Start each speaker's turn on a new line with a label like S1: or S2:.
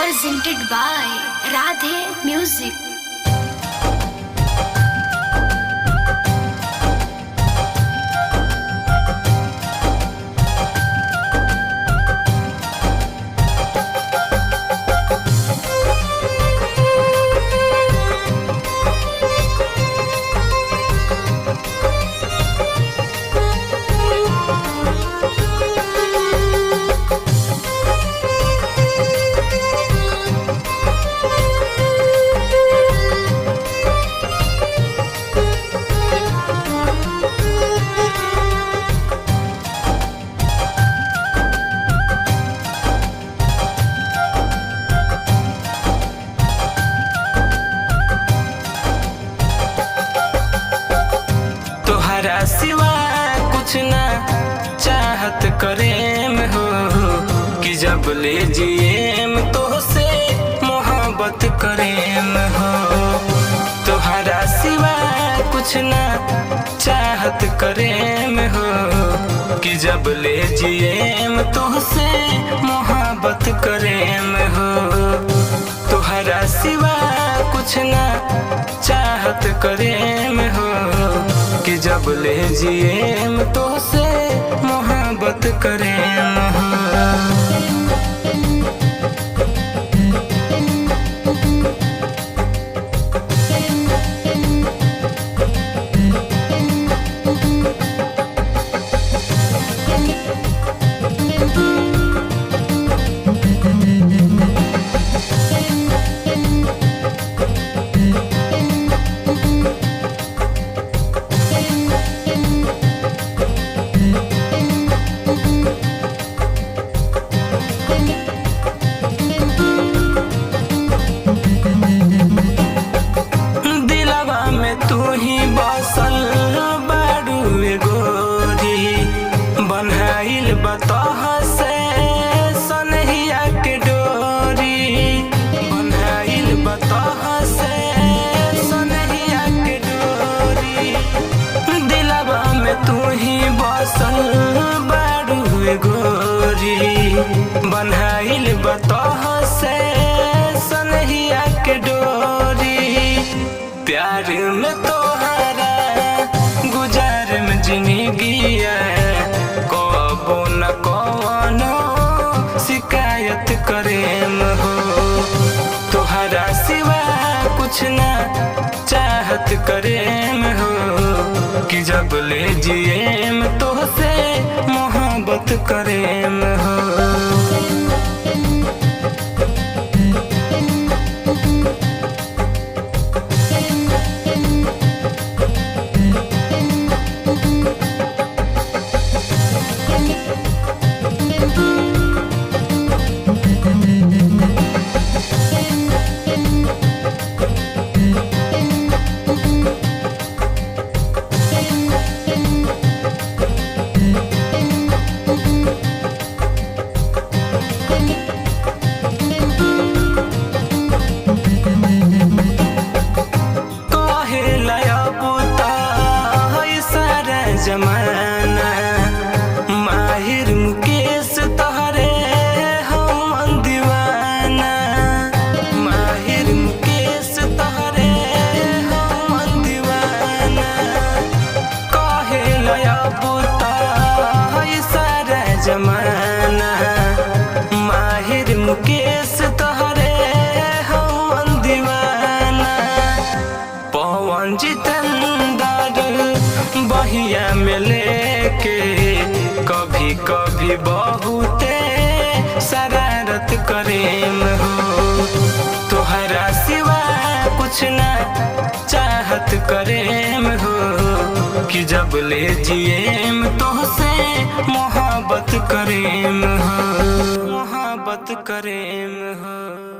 S1: presented by Radhe Music.
S2: तोहरा सिवा कुछ ना चाहत करेम हो कि जब ले जिएम तो से मोहब्बत करेम हो। तोहरा सिवा कुछ ना चाहत करेम हो कि जब ले जिएम तो से मोहब्बत करेम हो। तोहरा सिवा कुछ ना चाहत करेम हो कि जब ले जिएम तो से मोहब्बत करेम हो। तू ही बसल बाड़ुए गोरी बनाइल बतह से सनहिया के डोरी। बनाइल बतह से सनहिया के डोरी। दिलवा में तू ही बसल बाड़ुए गोरी बनाइल बतह से सनहिया के डोरी। प्यार में तोहरा गुजार में जिंदगिया कबो न कवनो शिकायत करेम हो। तोहरा सिवा कुछ ना चाहत करेम हो कि जब ले जिएम तो से मोहब्बत करेम हो। जमाना माहिर मुकेश तोहरे हम दीवाना। माहिर मुकेश तोहरे हम दीवाना। कहे लया बुता सारा जमाना माहिर मुकेश तोहरे हम दीवाना। पवन जितेंद्र बहिया में लेके कभी कभी बहुते शरारत करेम हो। तोहरा सिवा कुछ ना चाहत करेम हो कि जब ले जिएम तो से मोहब्बत करेम हो। मोहब्बत करेम हो।